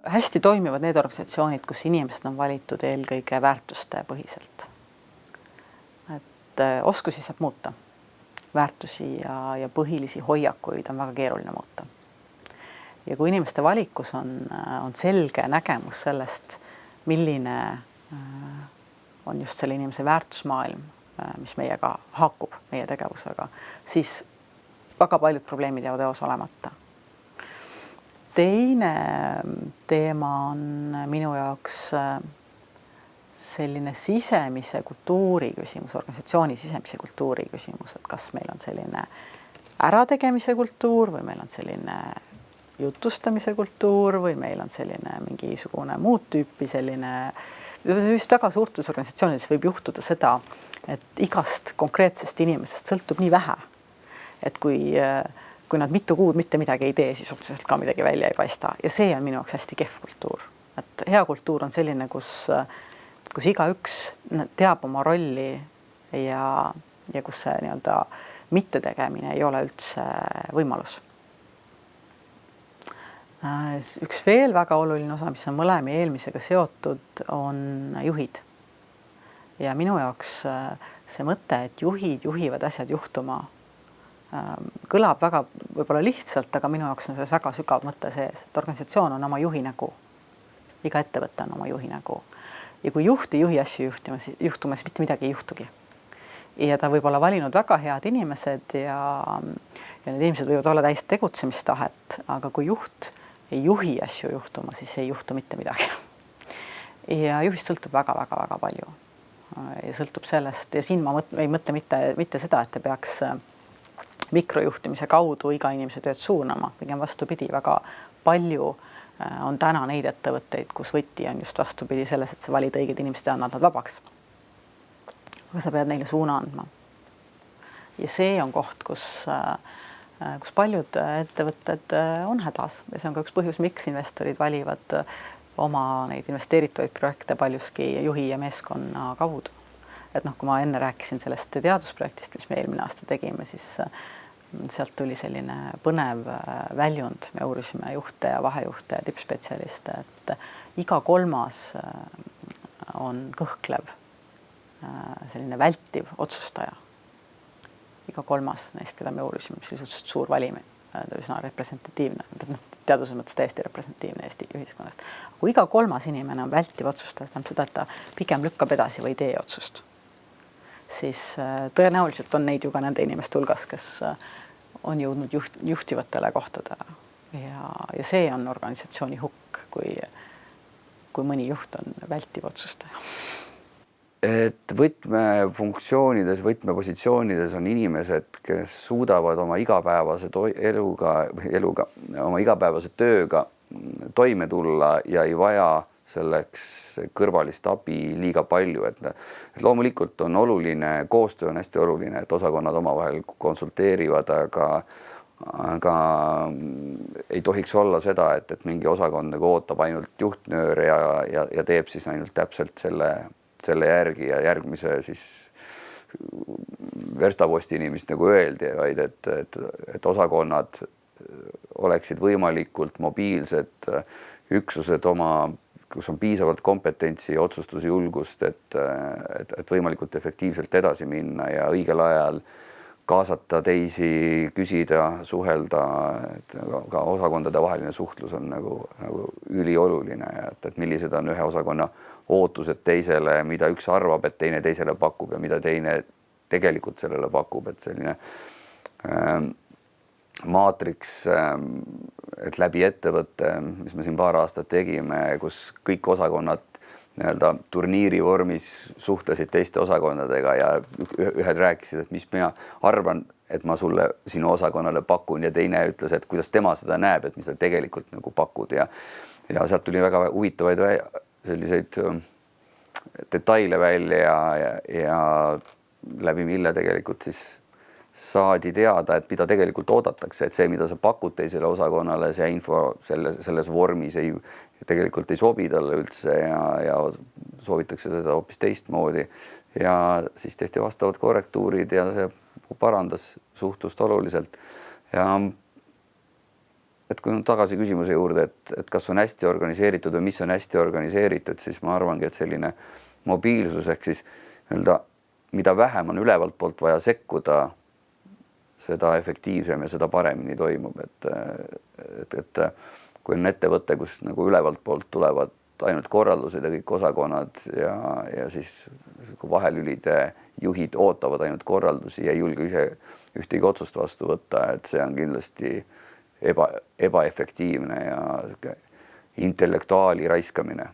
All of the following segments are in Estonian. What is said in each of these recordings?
hästi toimivad need organisatsioonid, kus inimesed on valitud eelkõige väärtuste põhiselt. Et oskusi saab muuta. Väärtusi ja põhilisi hoiakuid on väga keeruline muuta. Ja kui inimeste valikus on selge nägemus sellest, milline on just selle inimese väärtusmaailm, mis meiega haakub meie tegevusega, siis väga paljud probleemid jäävad eos olemata. Teine teema on minu jaoks selline sisemise kultuuri küsimus, organisatsiooni sisemise kultuuri küsimus, et kas meil on selline ärategemise kultuur või meil on selline jutustamise kultuur või meil on selline mingisugune muud tüüpi selline, just väga suurtes organisatsioonides võib juhtuda seda, et igast konkreetsest inimesest sõltub nii vähe, et kui nad mitu kuud mitte midagi ei tee, siis otseselt ka midagi välja ei paista. Ja see on minu jaoks hästi kehv kultuur. Et hea kultuur on selline, kus igaüks teab oma rolli ja kus see nii-öelda mittetegemine ei ole üldse võimalus. Üks veel väga oluline osa, mis on mõlemi eelmisega seotud, on juhid. Ja minu jaoks see mõte, et juhid juhivad asjad juhtuma, kõlab väga võib-olla lihtsalt, aga minu jaoks on selles väga sügav mõte sees, et organisatsioon on oma juhi nägu. Iga ettevõte on oma juhi nägu. Ja kui juht ei juhi asju juhtuma, siis mitte midagi ei juhtugi. Ja ta võib olla valinud väga head inimesed ja need inimesed võivad olla täis tegutsemistahet, aga kui juht ei juhi asju juhtuma, siis ei juhtu mitte midagi. Ja juhist sõltub väga-väga-väga palju. Ja sõltub sellest, ja siin ma ei mõtle mitte seda, et te peaks mikrojuhtimise kaudu iga inimese tööd suunama. Pigem vastupidi, väga palju on täna neid ettevõtteid, kus võti on just vastupidi selles, et sa valid õiged inimesed ja annad nad vabaks. Aga sa pead neile suuna andma. Ja see on koht, kus paljud ettevõtted on hädas. Ja see on ka üks põhjus, miks investorid valivad oma neid investeeritavaid projekte paljuski juhi ja meeskonna kaudu. Et kui ma enne rääkisin sellest teadusprojektist, mis me eelmine aasta tegime, siis sealt tuli selline põnev väljund. Me uurisime juhte ja vahejuhte ja tippspetsialiste, et iga kolmas on kõhklev, selline vältiv otsustaja. Iga kolmas neist, keda me uurisime, mis oli suur valimi, üsna representatiivne, teaduse mõttes täiesti representatiivne Eesti ühiskonnast. Kui iga kolmas inimene on vältiv otsustaja, seda, et ta pigem lükkab edasi või ei tee otsust, siis tõenäoliselt on neid ju ka nende inimeste hulgas, kes on jõudnud juhtivatele kohtadele. Ja see on organisatsiooni hukk, kui mõni juht on vältiv otsustaja. Et võtmefunktsioonides, võtmepositsioonides on inimesed, kes suudavad oma igapäevase oma igapäevase tööga toime tulla ja ei vaja selleks kõrvalist abi liiga palju. Et loomulikult on oluline, koostöö on hästi oluline, et osakonnad omavahel konsulteerivad, aga ei tohiks olla seda, et mingi osakond ootab ainult juhtnööre ja teeb siis ainult täpselt selle järgi ja järgmise siis verstapostini, mis nagu öeldi, vaid et osakonnad oleksid võimalikult mobiilsed üksused kus on piisavalt kompetentsi ja otsustusjulgust, et võimalikult efektiivselt edasi minna ja õigel ajal kaasata teisi, küsida, suhelda, et ka osakondade vaheline suhtlus on nagu ülioluline ja et millised on ühe osakonna ootused teisele, mida üks arvab, et teine teisele pakub ja mida teine tegelikult sellele pakub, et selline maatriks, et läbi ettevõtte, mis me siin paar aastat tegime, kus kõik osakonnad turniiri vormis suhtlesid teiste osakonnadega ja ühed rääkisid, et mis mina arvan, et ma sulle sinu osakonnale pakun ja teine ütles, et kuidas tema seda näeb, et mis ta tegelikult nagu pakud ja sealt tuli väga huvitavaid selliseid detaile välja ja läbi mille tegelikult siis saadi teada, et mida tegelikult oodatakse, et see, mida sa pakud teisele osakonnale, see info selles vormis tegelikult ei sobi talle üldse ja soovitakse seda hoopis teistmoodi ja siis tehti vastavad korrektuurid ja see parandas suhtlust oluliselt ja et kui nüüd tagasi küsimuse juurde, et kas on hästi organiseeritud või mis on hästi organiseeritud, siis ma arvangi, et selline mobiilsus ehk siis nii-öelda, mida vähem on ülevalt poolt vaja sekkuda, seda efektiivsem ja seda paremini toimub, et kui on ettevõte, kus nagu ülevalt poolt tulevad ainult korraldused ja kõik osakonnad ja siis vahelülide juhid ootavad ainult korraldusi ja ei julge ise ühtegi otsust vastu võtta, et see on kindlasti ebaefektiivne ja intellektuaali raiskamine.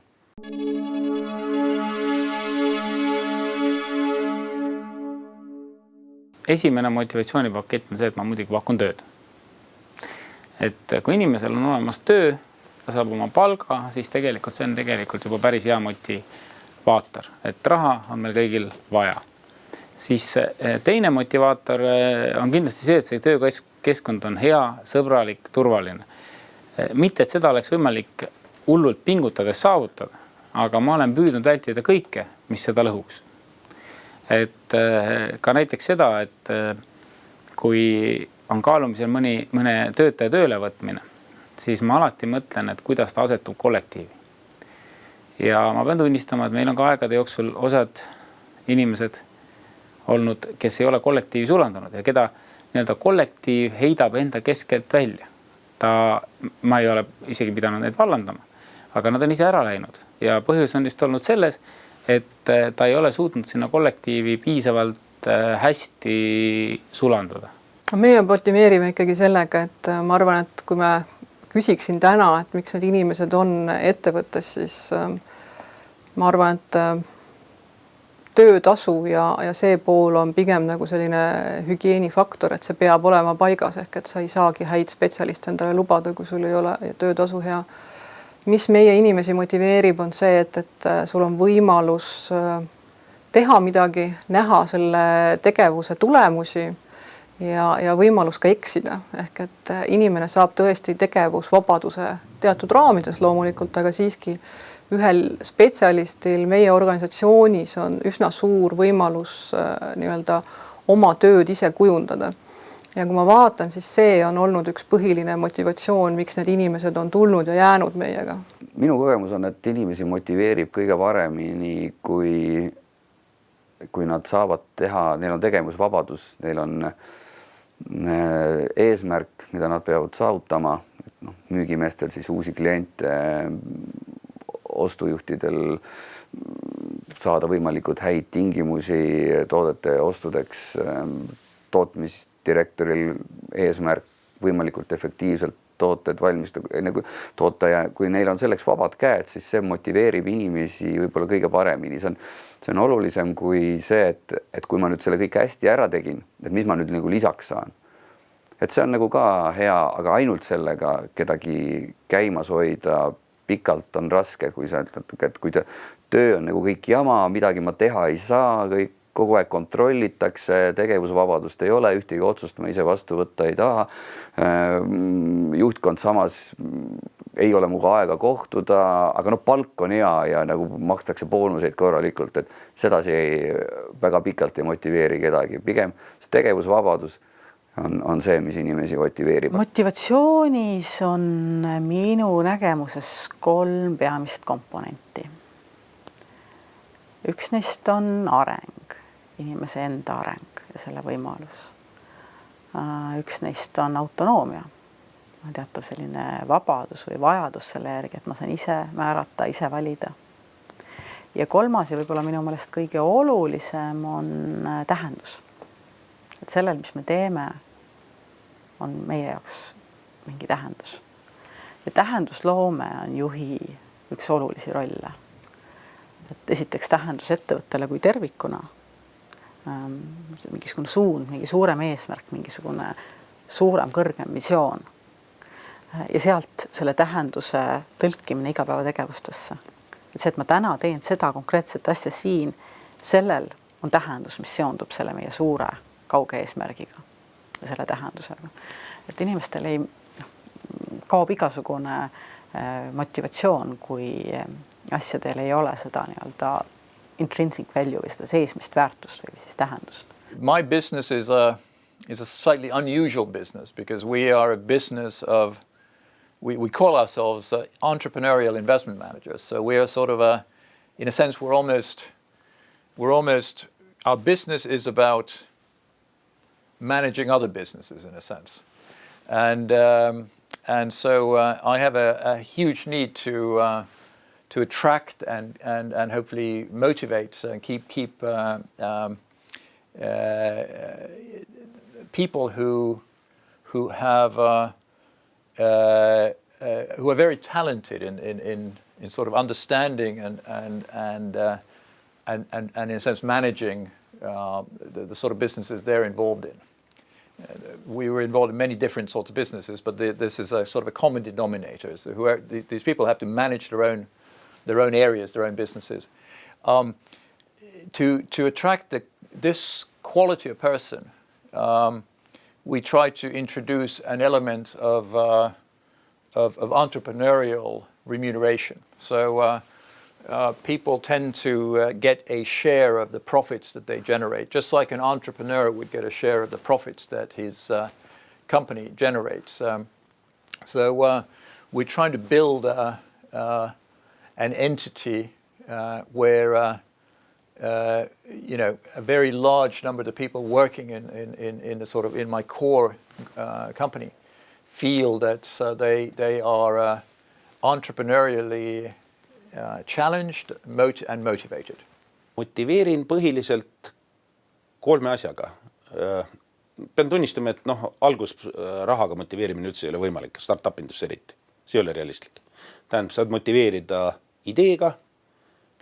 Esimene motivatsioonipakett on see, et ma muidugi pakun tööd. Et kui inimesel on olemas töö, ta saab oma palga, siis tegelikult see on tegelikult juba päris hea motivaator, et raha on meil kõigil vaja. Siis teine motivaator on kindlasti see, et see töökeskkond on hea, sõbralik, turvaline. Mitte, et seda oleks võimalik hullult pingutades saavutada, aga ma olen püüdnud vältida kõike, mis seda lõhuks. Et ka näiteks seda, et kui on kaalumisel mõne töötaja tööle võtmine, siis ma alati mõtlen, et kuidas ta asetub kollektiivi. Ja ma pean tunnistama, et meil on ka aegade jooksul osad inimesed olnud, kes ei ole kollektiivi sulandunud ja keda nii-öelda kollektiiv heidab enda keskelt välja. Ma ei ole isegi pidanud neid vallandama, aga nad on ise ära läinud. Ja põhjus on just olnud selles, et ta ei ole suutnud sinna kollektiivi piisavalt hästi sulanduda. Meie motiveerime ikkagi sellega, et ma arvan, et kui me küsiksin täna, et miks need inimesed on ettevõttes, siis ma arvan, et töötasu ja see pool on pigem nagu selline hügieenifaktor, et see peab olema paigas, ehk et sa ei saagi häid spetsialiste endale lubada, kui sul ei ole töötasu hea. Mis meie inimesi motiveerib, on see, et sul on võimalus teha midagi, näha selle tegevuse tulemusi ja võimalus ka eksida. Ehk et inimene saab tõesti tegevusvabaduse teatud raamides loomulikult, aga siiski ühel spetsialistil meie organisatsioonis on üsna suur võimalus nii-öelda oma tööd ise kujundada. Ja kui ma vaatan, siis see on olnud üks põhiline motivatsioon, miks need inimesed on tulnud ja jäänud meiega. Minu kogemus on, et inimesi motiveerib kõige paremini, kui nad saavad teha, neil on tegevusvabadus, neil on eesmärk, mida nad peavad saavutama, müügimeestel siis uusi kliente, ostujuhtidel saada võimalikult häid tingimusi toodete ostudeks, tootmisdirektoril eesmärk võimalikult efektiivselt tooted valmistada, toota ja kui neil on selleks vabad käed, siis see motiveerib inimesi võib-olla kõige paremini. See on olulisem kui see, et kui ma nüüd selle kõik hästi ära tegin, et mis ma nüüd nagu lisaks saan. Et see on nagu ka hea, aga ainult sellega kedagi käimas hoida pikalt on raske, kui sa ütled, et kui töö on nagu kõik jama, midagi ma teha ei saa, kõik kogu aeg kontrollitakse, tegevusvabadust ei ole, ühtegi otsust ma ise vastu võtta ei taha. Juhtkond samas ei ole muga aega kohtuda, aga palk on hea ja nagu makstakse boonuseid korralikult, et sedasi väga pikalt ei motiveeri kedagi. Pigem see tegevusvabadus on see, mis inimesi motiveerib. Motivatsioonis on minu nägemuses 3 peamist komponenti. Üks neist on areng, inimese enda areng ja selle võimalus. Üks neist on autonoomia, teatav selline vabadus või vajadus selle järgi, et ma saan ise määrata, ise valida. Ja 3. ja võib-olla minu meelest kõige olulisem on tähendus. Et sellel, mis me teeme, on meie jaoks mingi tähendus. Ja tähendusloome on juhi üks olulisi rolle. Et esiteks tähendus ettevõttele kui tervikuna, mingisugune suund, mingi suurem eesmärk, mingisugune suurem, kõrgem visioon. Ja sealt selle tähenduse tõlkimine igapäevategevustesse. Et see, et ma täna teen seda konkreetset asja siin, sellel on tähendus, mis seondub selle meie suure kauge eesmärgiga ja selle tähendusega. Et inimestel ei kaob igasugune motivatsioon, kui asjadel ei ole seda nii-öelda intrinsic value või seda seesmist väärtust või siis tähendust. My business is a slightly unusual business because we are a business of we call ourselves entrepreneurial investment managers. So we are sort of in a sense, we're almost, our business is about managing other businesses in a sense. And so I have a huge need to attract and hopefully motivate and keep people who are very talented in sort of understanding and in a sense managing the sort of businesses they're involved in. We were involved in many different sorts of businesses, but this is a sort of a common denominator. So these people have to manage their own areas, their own businesses. To attract this quality of person, we try to introduce an element of entrepreneurial remuneration. So people tend to get a share of the profits that they generate, just like an entrepreneur would get a share of the profits that his company generates. So we're trying to build an entity where a very large number of the people working in the sort of in my core company feel that they are entrepreneurially challenged and motivated. Motiveerin põhiliselt 3 asjaga. Pean tunnistama, et algusrahaga motiveerimine üldse ei ole võimalik, startup-indus eriti. See ei ole realistlik. Tähendab, saad motiveerida ideega,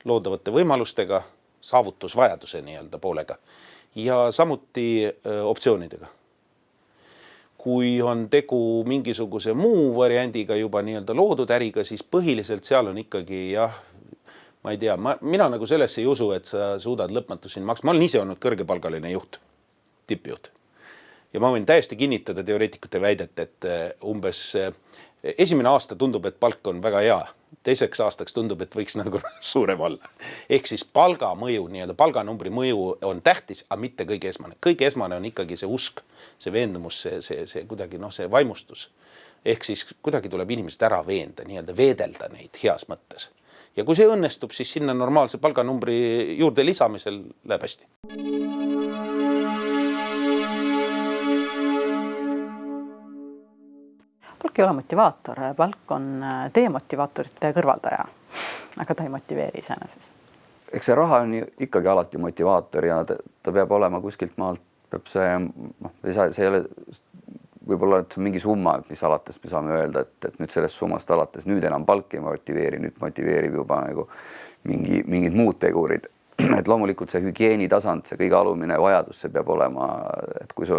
loodavate võimalustega, saavutusvajaduse nii-öelda poolega ja samuti optsioonidega. Kui on tegu mingisuguse muu variandiga juba nii-öelda loodud äriga, siis põhiliselt seal on ikkagi, ma ei tea, mina nagu sellesse ei usu, et sa suudad lõpmatusin maksta. Ma olen ise olnud kõrgepalgaline juht, tippjuht. Ja ma võin täiesti kinnitada teoreetikute väidet, et umbes esimene aasta tundub, et palk on väga hea. Teiseks aastaks tundub, et võiks nagu suurem olla. Ehk siis palga mõju, nii-öelda palganumbri mõju on tähtis, aga mitte kõige esmane. Kõige esmane on ikkagi see usk, see veendumus, see kuidagi see vaimustus. Ehk siis kuidagi tuleb inimesed ära veenda, nii-öelda veedelda neid heas mõttes. Ja kui see õnnestub, siis sinna normaalse palganumbri juurde lisamisel läheb hästi. Palk ei ole motivaator, palk on demotivaatorite kõrvaldaja, aga ta ei motiveeri iseenesest. Eks see raha on ikkagi alati motivaator ja ta peab olema kuskilt maalt, peab see ei ole võib-olla et see mingi summa, mis alates me saame öelda, et nüüd sellest summast alates nüüd enam palk ei motiveeri, nüüd motiveerib juba nagu mingid muud tegurid. Et loomulikult see hügieeni tasand, see kõige alumine vajadus, see peab olema, et kui sa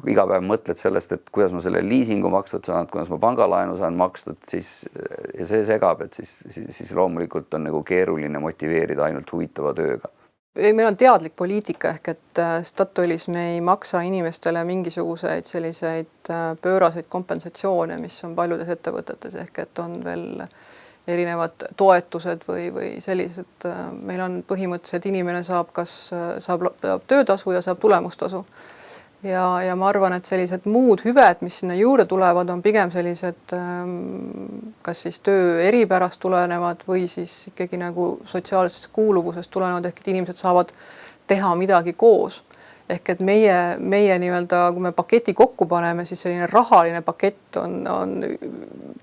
iga päev mõtled sellest, et kuidas ma selle liisingu makstud saan, kuidas ma pangalaenu saan makstud, siis ja see segab, et siis loomulikult on nagu keeruline motiveerida ainult huvitava tööga. Meil on teadlik poliitika ehk, et Statoilis me ei maksa inimestele mingisuguseid selliseid pööraseid kompensatsioone, mis on paljudes ettevõtetes ehk, et on veel erinevad toetused või sellised. Meil on põhimõtteliselt inimene saab töötasu ja saab tulemustasu. Ja ma arvan, et sellised muud hüved, mis sinna juurde tulevad, on pigem sellised kas siis töö eripärast tulenevad või siis ikkagi nagu sotsiaalsest kuuluvusest tulenevad ehk, et inimesed saavad teha midagi koos. Ehk, et meie nii-öelda, kui me paketi kokku paneme, siis selline rahaline pakett on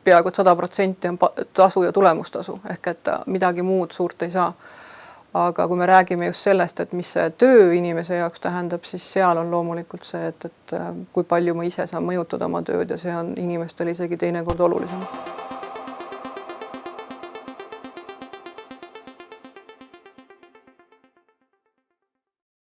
peaaegu 100% on tasu ja tulemustasu ehk, et midagi muud suurt ei saa. Aga kui me räägime just sellest, et mis see töö inimese jaoks tähendab, siis seal on loomulikult see, et kui palju ma ise saan mõjutada oma tööd ja see on inimestel isegi teinekord olulisem.